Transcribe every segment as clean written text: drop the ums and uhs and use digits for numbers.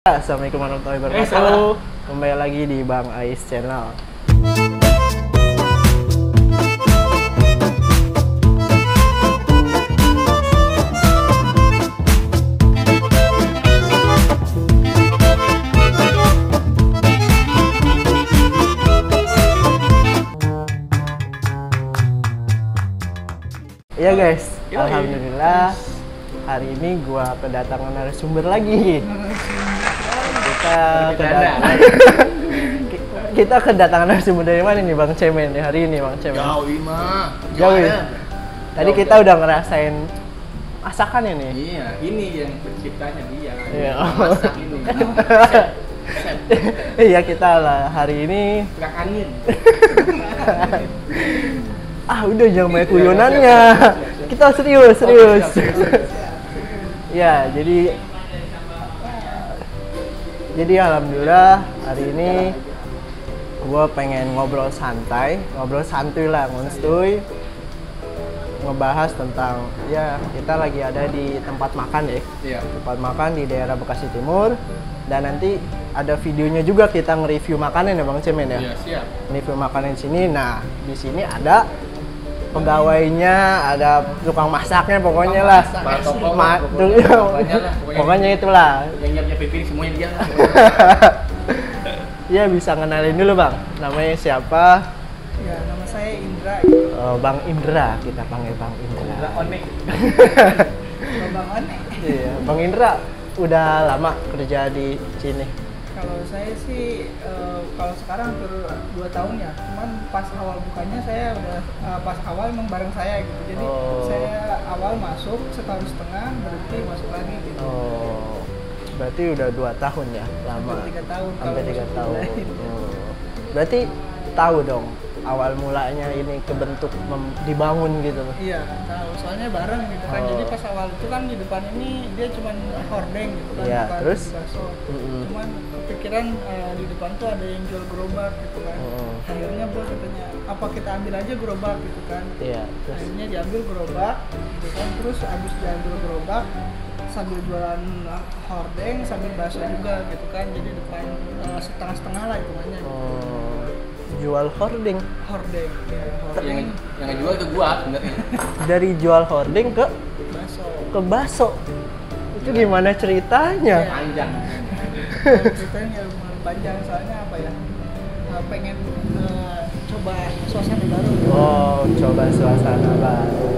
Assalamualaikum warahmatullahi wabarakatuh. Kembali lagi di Bang Ais Channel. Ya guys, alhamdulillah hari ini gua kedatangan narasumber lagi. Kita kedatangan narasumber dari mana nih Bang Cemen hari ini Bang Cemen? Jauh mah. Jauh ya? Tadi kita udah ngerasain masakan ini. Iya, ini yang penciptanya dia. Iya. Masak ini. Iya kita lah hari ini. Pegang angin. Udah jangan banyak kuyonannya. Kita serius. Ya, jadi alhamdulillah hari ini gue pengen ngobrol santuy lah, ngonstuy, ngebahas tentang ya kita lagi ada di tempat makan ya, tempat makan di daerah Bekasi Timur, dan nanti ada videonya juga kita nge-review makanan ya Bang Cemen ya. Iya, siap. Nge-review makanan di sini. Nah di sini ada pegawainya, ada tukang masaknya, pokoknya lah. Pokoknya itulah. Yang nyiapnya piring semuanya dia. Iya, bisa kenalin dulu Bang. Namanya siapa? Ya, nama saya Indra. Bang Indra, kita panggil Bang Indra. Indra One. Bang One. Iya, Bang Indra udah lama kerja di sini. Kalau saya sih, kalau sekarang hampir 2 tahun ya. Cuman pas awal bukanya saya udah, pas awal emang bareng saya gitu. Jadi saya awal masuk setahun setengah, berhenti masuk lagi gitu. Berarti udah 2 tahun ya, lama. Hampir 3 tahun. Sampai 3 tahun. Berarti tahu dong awal mulanya ini kebentuk dibangun gitu. Iya, tahu. Soalnya bareng gitu kan. Jadi pas awal itu kan di depan ini dia cuman hordeng gitu kan. Iya, bukan terus? bakso. Cuman kepikiran di depan tuh ada yang jual gerobak gitu kan. Akhirnya bos katanya, apa kita ambil aja gerobak gitu kan. Iya, terus? Akhirnya diambil gerobak gitu kan. Terus abis diambil gerobak sambil jualan hordeng sambil bakso juga gitu kan. Jadi depan setengah-setengah lah hitungannya gitu. Jual hordeng Ya, hordeng. Yang ngejual itu gua sebenarnya. dari jual hordeng ke bakso. Itu gimana ceritanya? Panjang. Ceritanya lumayan panjang, soalnya apa ya, pengen coba suasana baru. Coba suasana baru.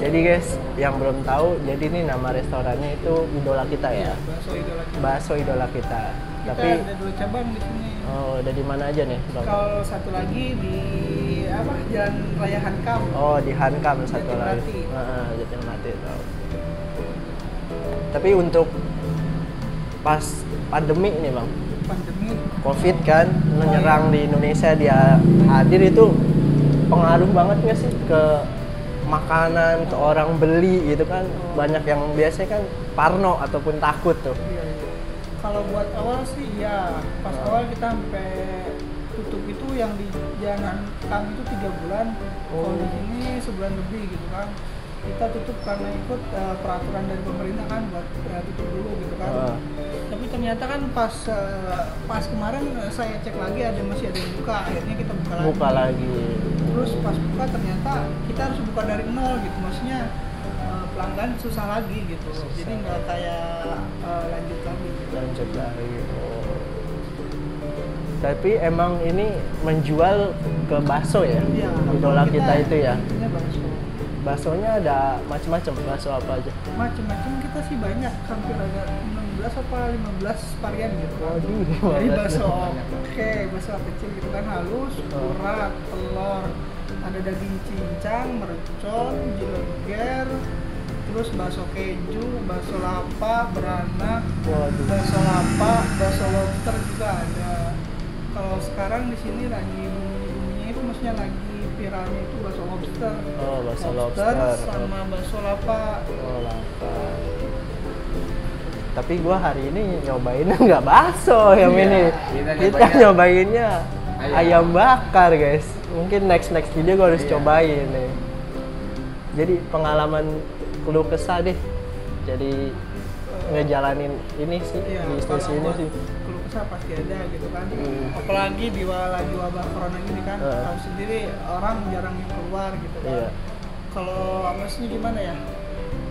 Jadi guys, yang belum tahu, jadi ini nama restorannya itu Idola Kita ya? Bakso Idola Kita. Kita Tapi ada 2 cabang di sini. udah di mana aja nih Bang? Kalau satu lagi di Jalan Raya Hankam. Di Hankam satu lagi. Jatimati tahu. Tapi untuk pas pandemi nih Bang, Covid kan menyerang di Indonesia, dia hadir itu pengaruh banget nggak sih ke makanan, ke orang beli gitu kan? Banyak yang biasanya kan parno ataupun takut tuh. Iya. Kalau buat awal sih ya, pas awal kita sampai tutup itu yang di Jalan Hankam itu 3 bulan, kalau di sini sebulan lebih gitu kan. Kita tutup karena ikut peraturan dari pemerintah kan buat tutup dulu gitu kan. Tapi ternyata kan pas kemarin saya cek lagi masih ada yang buka, akhirnya kita buka lagi. Terus pas buka ternyata kita harus buka dari nol gitu, maksudnya pelanggan susah lagi gitu. Jadi nggak kayak lanjut lagi. Tapi emang ini menjual ke bakso ya? Iya, Idola Kita itu ya? Bakso. Baksonya ada macam-macam, bakso apa aja? Macam-macam, kita sih banyak, hampir ada 16 apa 15 varian gitu. Waduh, dari bakso bakso kecil gitu kan, halus, urat, telur, ada daging cincang, mercon, jileger, terus bakso keju, bakso lapa, beranak, bakso lapa, bakso lobster juga ada. Kalau sekarang di sini lagi bumbunya itu, maksudnya lagi viralnya itu bakso lobster. Bakso lobster sama bakso lapa. Lapa. Tapi gua hari ini nyobainnya nggak bakso yang ini. Kita nyobainnya ayam bakar guys. Mungkin next video gua harus cobain nih. Jadi pengalaman keluh kesah deh. Jadi ngejalanin ini sih, Iya, bisnis kalau ini buat sih. keluh kesah pasti ada gitu kan. Apalagi lagi wabah corona gini kan, tahu sendiri orang jarang yang keluar gitu kan. Iya. Kalau maksudnya gimana ya?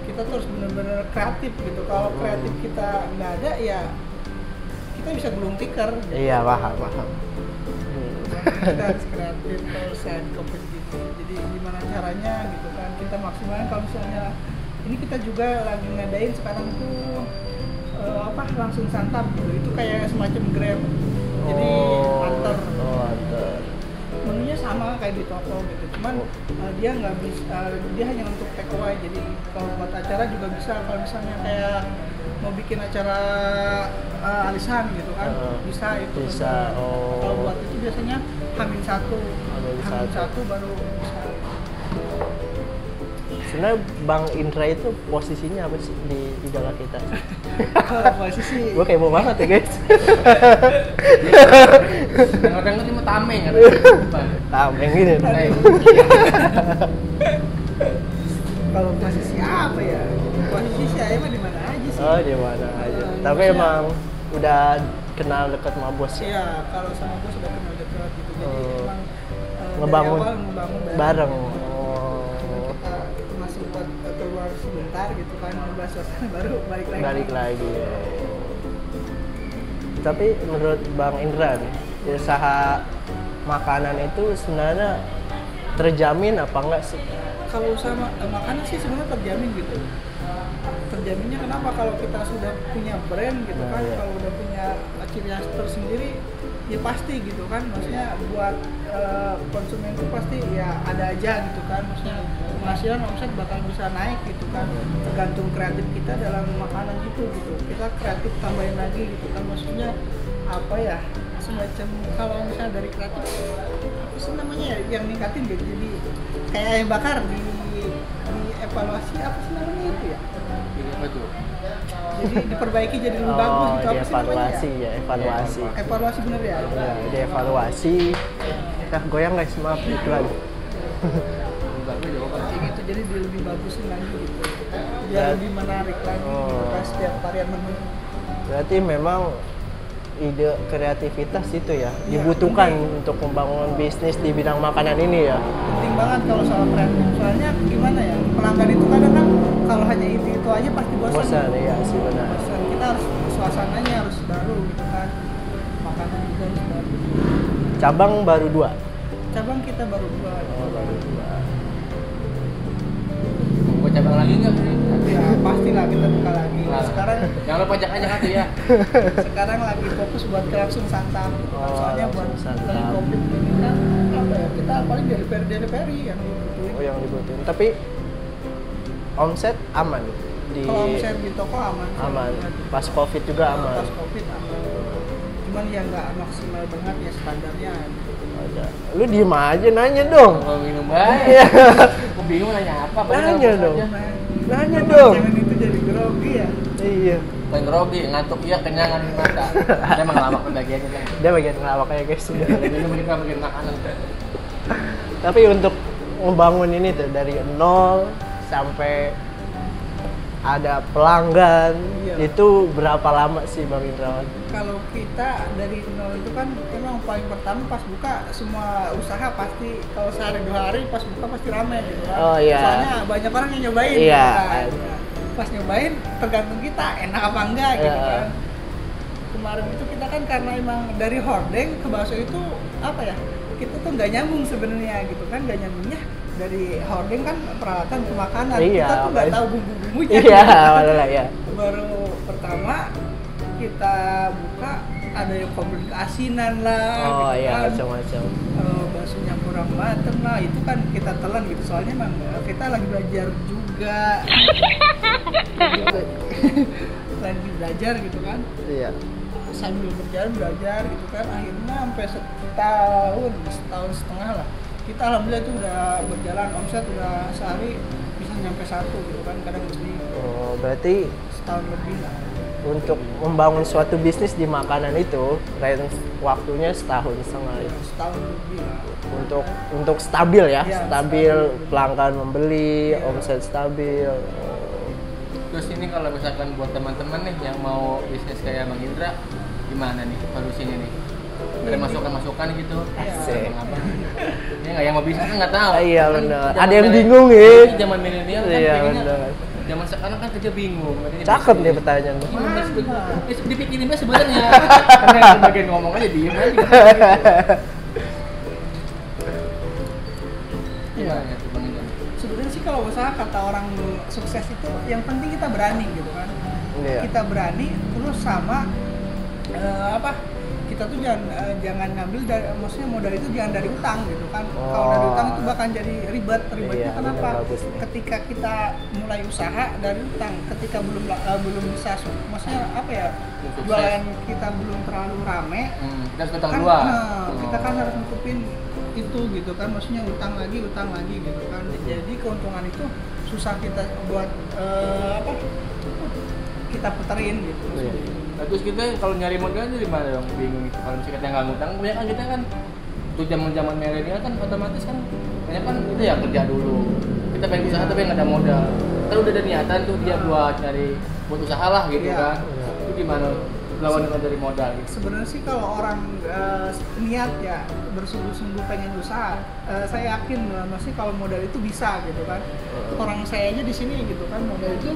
Kita terus benar-benar kreatif gitu. Kalau kreatif kita nggak ada ya kita bisa gulung tikar. Gitu. Iya, paham. Kita harus kreatif kalau saat covid gitu. Jadi gimana caranya gitu kan kita maksimalkan kalau misalnya ini kita juga lagi ngadain sekarang tuh langsung santap gitu. Itu kayak semacam Grab. Jadi antar. Antar. Menunya sama kayak di toko gitu. Cuman dia nggak bisa dia hanya untuk take away. Jadi kalau buat acara juga bisa kalau misalnya kayak mau bikin acara alisan gitu kan bisa itu bisa. Kalau buat itu biasanya Hamin satu baru bisa. Sebenarnya Bang Indra itu posisinya apa sih di idola kita? Kalau posisi Gue kepo banget ya guys. Kadang-kadang cuma tameng kan. Tameng gitu. kalau posisi apa ya? Posisi saya mah di mana aja sih. Oh, di mana aja. Tapi maksudnya- emang udah kenal dekat sama bos ya? Iya, kalau sama bos sudah kenal dekat gitu. Jadi emang Ngebangun dari awal ngebangun bareng. Kita masih buat keluar sebentar gitu kan ngebahas suasana baru balik lagi. Balik lagi. Tapi menurut Bang Indra nih, usaha makanan itu sebenarnya terjamin apa enggak sih? Kalau usaha makanan sih sebenarnya terjamin gitu. Terjaminnya kenapa? Kalau kita sudah punya brand gitu kan, Iya. kalau udah punya ciri khas tersendiri, ya pasti gitu kan. Maksudnya buat konsumen itu pasti ya ada aja gitu kan. Maksudnya penghasilan omset bakal bisa naik gitu kan. Tergantung kreatif kita dalam makanan itu gitu. Kita kreatif tambahin lagi gitu kan. Maksudnya apa ya? Semacam kalau misalnya dari kreatif apa sih namanya ya yang ningkatin gitu. Jadi kayak ayam bakar di evaluasi apa sih namanya itu ya? Ini apa tuh? Jadi diperbaiki jadi lebih bagus gitu apa sih namanya dievaluasi ya? ya, evaluasi. Evaluasi bener ya? Ya, dievaluasi. Goyang guys, maaf iklan. Bagus ya, Pak. Kayak gitu jadi dia lebih bagusin lagi gitu. Biar Dan- lebih menarik lagi gitu kan setiap varian menu. Berarti memang ide kreativitas itu ya Iya, dibutuhkan penting. untuk membangun bisnis di bidang makanan ini ya. Penting banget kalau soal kreatif. Soalnya gimana ya? Pelanggan itu kadang kan kalau hanya itu aja pasti bosan. Bosan ya sih benar. Bosan. Kita harus suasananya harus baru gitu kan. Makanan juga harus baru. Cabang baru 2. Cabang kita baru buat. Oh, baru 2. Mau cabang lagi nggak? Ya pastilah kita buka lagi. Nah, Sekarang jangan lupa pajak aja satu ya. sekarang lagi fokus buat langsung santap. Oh, Soalnya buat langsung santap. lagi covid ini kan apa ya kita paling delivery yang dibutuhin. Oh, yang dibutuhin. Tapi omset aman di Kalau omset di toko aman. aman. Pas Covid juga aman. Pas covid aman. Cuman ya nggak maksimal banget ya standarnya. Ada. Lu diem aja nanya dong. Kalau minum baik. Iya. Aku bingung nanya apa? Nanya dong. Nah, Nanya kalau dong. cewek itu jadi grogi ya. Iya. Bukan grogi, ngantuk iya, kenyangan di mata. Ada emang lama bagiannya kan. Dia bagian ngelawaknya guys. Jadi mereka bagian makanan. Tapi untuk membangun ini tuh dari nol sampai ada pelanggan, Iya. itu berapa lama sih Bang Indrawan? Kalau kita dari nol itu kan emang paling pertama pas buka semua usaha pasti kalau sehari 2 hari pas buka pasti ramai gitu kan. Oh, iya. Soalnya banyak orang yang nyobain. Iya. Gitu kan. Pas nyobain tergantung kita enak apa enggak gitu Iya. kan. Kemarin itu kita kan karena emang dari hordeng ke bakso itu apa ya? Kita tuh nggak nyambung sebenarnya gitu kan, nggak nyambungnya dari hordeng kan peralatan ke makanan. Iya, Kita tuh nggak makanya. tahu bumbu-bumbunya. Iya, gitu. malah ya. Baru pertama kita buka ada yang komplain keasinan lah Oh gitu iya, kan. macam-macam. Baksonya kurang mateng lah, itu kan kita telan gitu soalnya emang kita lagi belajar juga. Lagi belajar gitu kan, Iya. sambil berjalan belajar gitu kan, akhirnya sampai setahun setengah lah kita alhamdulillah itu udah berjalan, omset udah sehari bisa nyampe 1 gitu kan, kadang lebih Oh, berarti setahun lebih lah. untuk membangun suatu bisnis di makanan itu range waktunya setahun setengah ya. Setahun lebih lah. Untuk stabil ya, Iya, stabil stabil. pelanggan membeli, Iya. omset stabil. Oh. Terus ini kalau misalkan buat teman-teman nih yang mau bisnis kayak Bang Indra, gimana nih solusinya nih? Ada masukan-masukan gitu? Asik. Apa? Ini nggak yang mau bisnis kan nggak tahu. Iya Kan benar. zaman Ada yang milenial- bingung ya. Zaman milenial kan Iya pengennya, benar. zaman sekarang kan kerja bingung. Makanya Cakep bisnis. nih pertanyaan. Dipikirin aja sebenarnya. Karena yang bagian ngomong aja diem aja. Gimana tuh Bang Indra? Sebenarnya sih kalau usaha kata orang sukses itu yang penting kita berani gitu kan. Iya. Kita berani terus sama apa? Kita tuh jangan ngambil dari, maksudnya modal itu jangan dari utang gitu kan. Kalau dari utang itu bakal jadi ribetnya Iya, kenapa? bener, bagus nih. Ketika kita mulai usaha dari utang, ketika belum bisa maksudnya apa ya? Sukses. Jualan kita belum terlalu rame, Kita harus utang kan, dua. kita kan harus nutupin itu gitu kan, maksudnya utang lagi gitu kan. Jadi keuntungan itu susah kita buat apa? Kita puterin gitu. Iya. Nah, terus kita kalau nyari modal itu di mana dong? Bingung itu. Kalau misalnya kita nggak ngutang, banyak kan kita kan untuk zaman milenial kan otomatis kan banyak kan itu ya kerja dulu. Kita pengen usaha tapi nggak ada modal. Kan udah ada niatan tuh dia buat usaha lah gitu Iya. kan. Itu gimana lawan dengan dari modal gitu? Sebenarnya sih kalau orang niat ya bersungguh-sungguh pengen usaha, saya yakin maksudnya kalau modal itu bisa gitu kan. Orang saya aja di sini gitu kan modal itu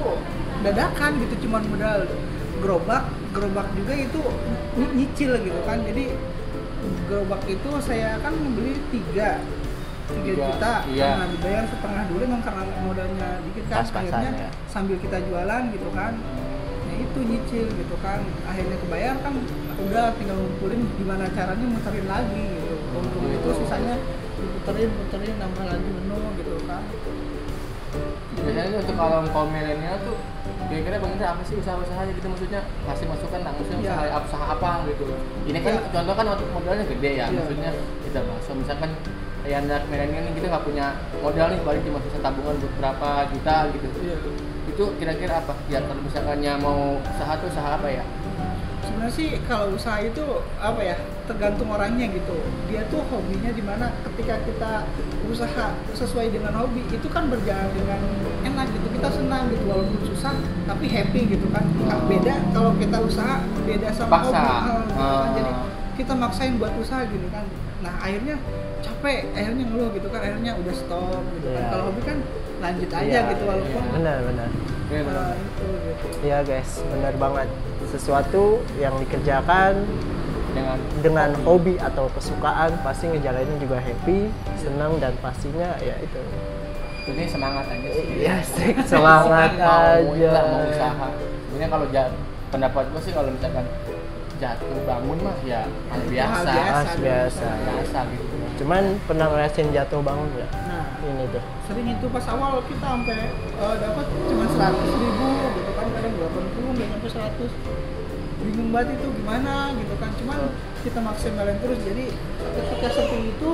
dadakan gitu, cuman modal gerobak juga itu nyicil gitu kan. Jadi gerobak itu saya kan membeli 3 juta, iya. nah dibayar setengah dulu emang karena modalnya dikit kan. Pas-pasan, Akhirnya ya. sambil kita jualan gitu kan, ya itu nyicil gitu kan, akhirnya kebayar kan, udah tinggal ngumpulin gimana caranya muterin lagi gitu. Untung itu sisanya diputerin nambah lagi menu gitu kan. Biasanya untuk kaum milenial tuh kira-kira Bang Indra apa sih usaha-usahanya gitu, maksudnya kasih masukan lah, maksudnya Iya. usaha apa gitu. Ini kan Iya. contoh kan modalnya gede ya, Iya. maksudnya kita bahas misalkan kayak anak milenial nih kita nggak punya modal nih, paling cuma bisa tabungan buat berapa juta gitu. Iya. Itu kira-kira apa? Ya kalau misalkannya mau usaha tuh usaha apa ya? Sebenarnya sih kalau usaha itu apa ya, tergantung orangnya gitu. Dia tuh hobinya di mana, ketika kita usaha sesuai dengan hobi itu kan berjalan dengan enak gitu, kita senang gitu walaupun susah tapi happy gitu kan. Beda kalau kita usaha beda sama Paksa. hobi. Gitu kan. Jadi kita maksain buat usaha gitu kan. Nah akhirnya capek, akhirnya ngeluh gitu kan, akhirnya udah stop gitu kan. Iya. Kalau hobi kan lanjut aja Iya, gitu walaupun Benar. Iya, benar. itu gitu. Iya guys, benar banget. Sesuatu yang dikerjakan dengan hobi atau kesukaan pasti ngejalaninnya juga happy, senang, dan pastinya ya itu. Ini semangat aja sih. Iya sih, semangat aja. Mau usaha. Sebenarnya kalau pendapat gue sih kalau misalkan jatuh bangun mah ya hal biasa. Hal biasa. Biasa gitu. Cuman pernah ngerasain jatuh bangun nggak? Nah, Ini tuh. sering itu pas awal kita sampai dapat cuma 100.000 gitu kan, kadang 80 nggak nyampe 100, bingung banget itu gimana gitu kan. Cuman kita maksimalin terus, jadi ketika seperti itu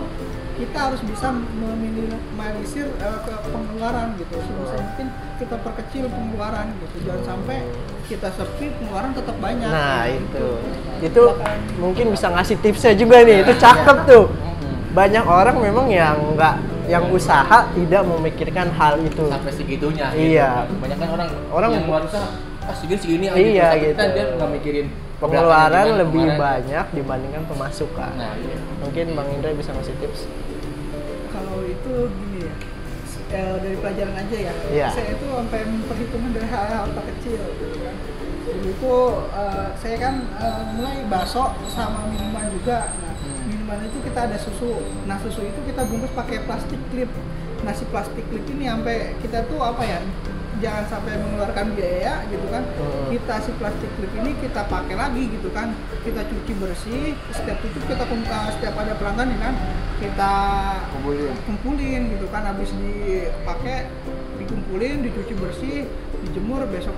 kita harus bisa meminimalisir ke pengeluaran gitu, sebisa mungkin kita perkecil pengeluaran gitu, jangan sampai kita sepi pengeluaran tetap banyak. Nah gitu. itu mungkin bisa ngasih tipsnya juga nih. Itu cakep tuh. Banyak orang memang yang usaha tidak memikirkan hal itu. Sampai segitunya. Iya. Gitu. Banyak kan orang yang luar usaha segini Iya, gitu. gitu. Kan dia nggak mikirin Pengeluaran belakangnya lebih gimana. banyak dibandingkan pemasukan. Nah, iya. Mungkin Bang Indra bisa ngasih tips. Kalau itu gini ya, dari pelajaran aja ya. Iya. Saya itu sampai memperhitungkan dari hal-hal kecil gitu kan. Dulu itu saya kan mulai bakso sama minuman juga. Nah, minuman itu kita ada susu. Nah, susu itu kita bungkus pakai plastik klip. Nah, si plastik klip ini sampai kita tuh apa ya? Jangan sampai mengeluarkan biaya gitu kan. Kita si plastik klip ini kita pakai lagi gitu kan. Kita cuci bersih, setiap tutup kita setiap ada pelanggan nih kan, kita kumpulin gitu kan, habis dipakai dikumpulin, dicuci bersih, dijemur, besok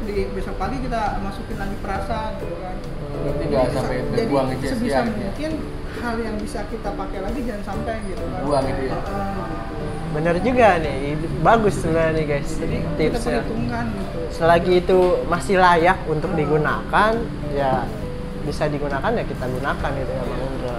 pagi kita masukin lagi perasan gitu kan. Berarti nggak sampai Jadi terbuang aja sebisa ya. mungkin hal yang bisa kita pakai lagi jangan sampai gitu kan. Buang gitu ya. Bener juga nih, bagus sebenarnya nih guys. Jadi kita Tipsnya. perhitungkan gitu. Selagi itu masih layak untuk digunakan, ya bisa digunakan ya kita gunakan gitu ya Bang Indra.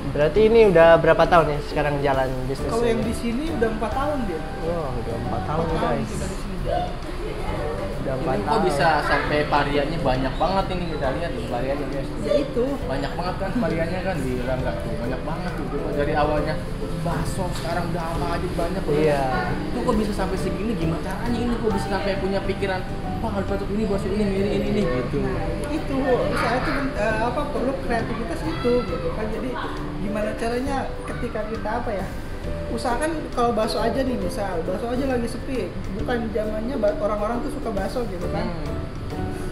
Berarti ini udah berapa tahun nih sekarang jalan bisnis Kalau ini? yang di sini udah 4 tahun dia. Wah, udah 4 tahun 4 tahun guys. kita di sini Udah 4 Ini kok tahun. bisa sampai variannya banyak banget ini, kita lihat ini variannya guys. Ya itu. Banyak banget kan variannya kan di Rangga tuh, banyak banget tuh. Dari awalnya bakso, sekarang udah apa aja banyak. Iya. Itu kok bisa sampai segini, gimana caranya ini kok bisa sampai punya pikiran, Pak harus batuk ini, bakso ini gitu. Nah, itu saya tuh perlu kreativitas itu gitu kan. Jadi gimana caranya ketika kita usahakan kalau bakso aja nih, misal bakso aja lagi sepi, bukan zamannya orang-orang tuh suka bakso gitu kan.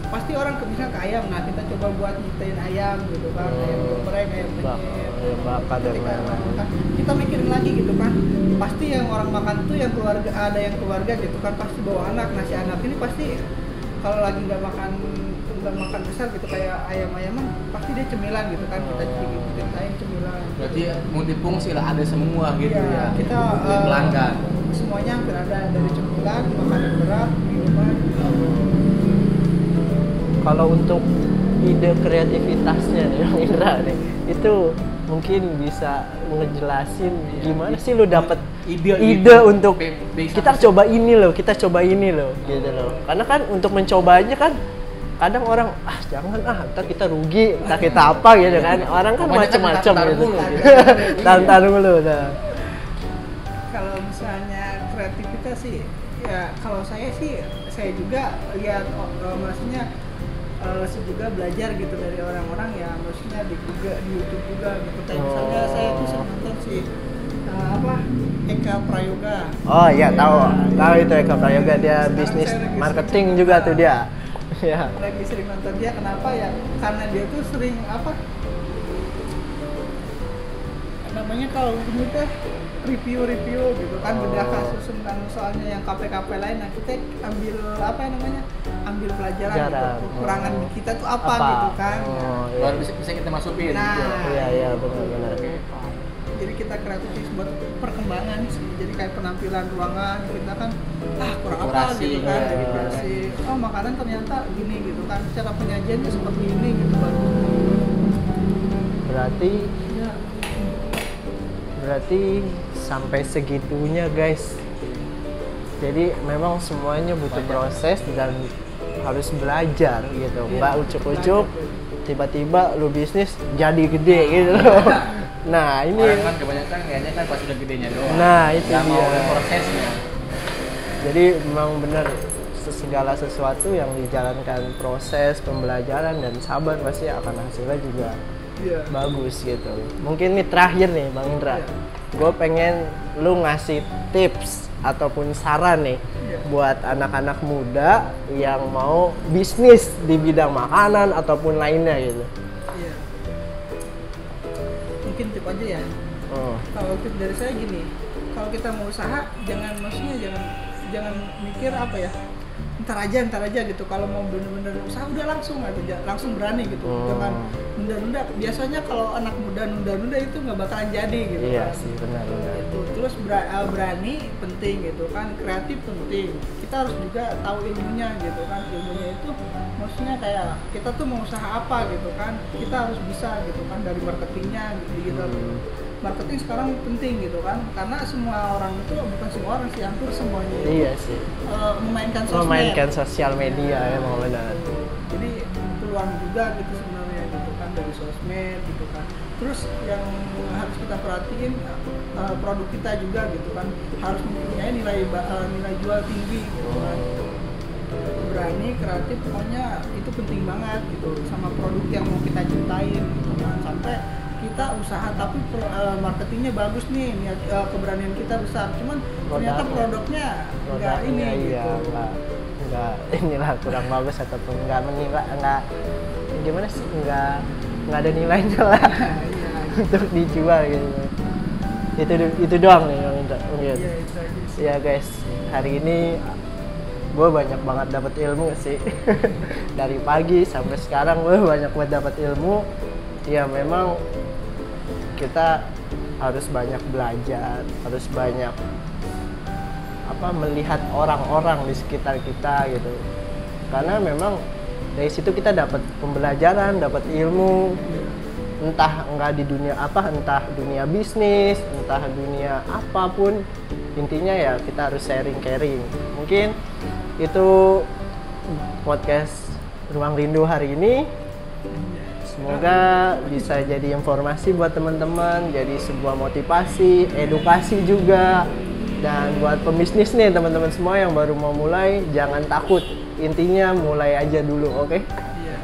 Pasti orang misalnya ke ayam, nah kita coba buat nyiptain ayam gitu kan, ayam geprek, ayam penyet, bakar dan ketika lain-lain. makan, kita mikirin lagi gitu kan. Pasti yang orang makan tuh yang keluarga, ada yang keluarga gitu kan, pasti bawa anak. Nah si anak ini pasti kalau lagi nggak makan besar gitu kayak ayam-ayaman, pasti dia cemilan gitu kan, kita ceritain cemilan. Berarti multifungsi lah, ada semua gitu ya. Kita pelanggan. semuanya hampir ada, dari cemilan, makanan berat, minuman. Kalau untuk ide kreativitasnya nih Bang Indra nih, itu mungkin bisa ngejelasin gimana sih lu dapet ide untuk kita coba ini loh gitu loh. Karena kan untuk mencobanya kan kadang orang jangan ntar kita rugi, ntar kita apa gitu kan. Orang kan macam-macam gitu. Tantar dulu nah. Kalau misalnya kreativitas sih, ya kalau saya juga lihat maksudnya juga belajar gitu dari orang-orang ya, maksudnya di YouTube juga gitu. Kayak misalnya saya tuh sering nonton Eka Prayoga. Oh iya, tahu itu Eka Prayoga, dia bisnis marketing juga tuh dia. Ya. Lagi sering nonton dia, kenapa ya? Karena dia tuh sering namanya kalau ini teh review gitu kan, bedah kasus tentang soalnya yang KP lain. Nah kita ambil pelajaran gitu, kekurangan di kita tuh apa gitu kan. Iya. Baru bisa kita masukin. Nah, iya benar. Jadi kita kreatif buat perkembangan sih. Jadi kayak penampilan ruangan kita kan kurang apa gitu kan. Dekorasi. Oh makanan ternyata gini gitu kan. Cara penyajiannya seperti ini gitu kan. Berarti sampai segitunya guys. Jadi memang semuanya butuh proses dan harus belajar gitu. Nggak ucuk-ucuk tiba-tiba lu bisnis jadi gede gitu loh. Nah ini orang kan kebanyakan kayaknya kan pas udah gedenya doang. Nah itu nggak dia. mau prosesnya. Jadi memang benar segala sesuatu yang dijalankan proses pembelajaran dan sabar pasti akan hasilnya juga bagus gitu. Mungkin nih terakhir nih Bang Indra, gue pengen lu ngasih tips ataupun saran nih buat anak-anak muda yang mau bisnis di bidang makanan ataupun lainnya gitu. Iya. Mungkin tip aja ya. Kalau tip dari saya gini, kalau kita mau usaha jangan mikir ntar aja gitu. Kalau mau bener-bener usaha udah langsung berani gitu. Jangan nunda-nunda. Biasanya kalau anak muda nunda-nunda itu nggak bakalan jadi gitu. Iya kan. sih benar. Gitu. Terus berani penting gitu kan, kreatif penting. Kita harus juga tahu ilmunya gitu kan. Ilmunya itu maksudnya kayak kita tuh mau usaha apa gitu kan. Kita harus bisa gitu kan, dari marketingnya gitu. Marketing sekarang penting gitu kan, karena semua orang itu, bukan semua orang sih, hampir semuanya itu Iya sih. memainkan sosial media emang benar. Jadi peluang juga gitu sebenarnya gitu kan, dari sosmed gitu kan. Terus yang harus kita perhatiin produk kita juga gitu kan, harus mempunyai nilai jual tinggi gitu kan. Berani, kreatif, pokoknya itu penting banget gitu, sama produk yang mau kita ciptain gitu kan. Sampai kita usaha tapi marketingnya bagus nih, keberanian kita besar, cuman ternyata produknya nggak ini gitu. Nggak inilah kurang bagus ataupun nggak gimana sih, nggak ada nilainya lah untuk dijual gitu. Itu doang nih yang minta. Ya guys, hari ini gue banyak banget dapat ilmu sih. Dari pagi sampai sekarang gue banyak banget dapat ilmu. Ya memang kita harus banyak belajar, harus banyak melihat orang-orang di sekitar kita gitu. Karena memang dari situ kita dapat pembelajaran, dapat ilmu. entah enggak di dunia apa, entah dunia bisnis, entah dunia apapun, intinya ya kita harus sharing caring. Mungkin itu podcast Ruang Rindu hari ini. Semoga bisa jadi informasi buat teman-teman, jadi sebuah motivasi, edukasi juga. Dan buat pembisnis nih teman-teman semua yang baru mau mulai, jangan takut. Intinya mulai aja dulu, oke? Iya.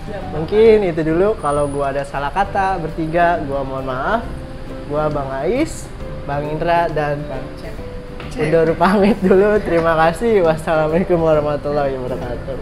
Siap. Mungkin itu dulu. Kalau gua ada salah kata bertiga, gua mohon maaf. Gua Bang Ais, Bang Indra, dan Bang Cek. undur pamit dulu. Terima kasih. Wassalamualaikum warahmatullahi wabarakatuh.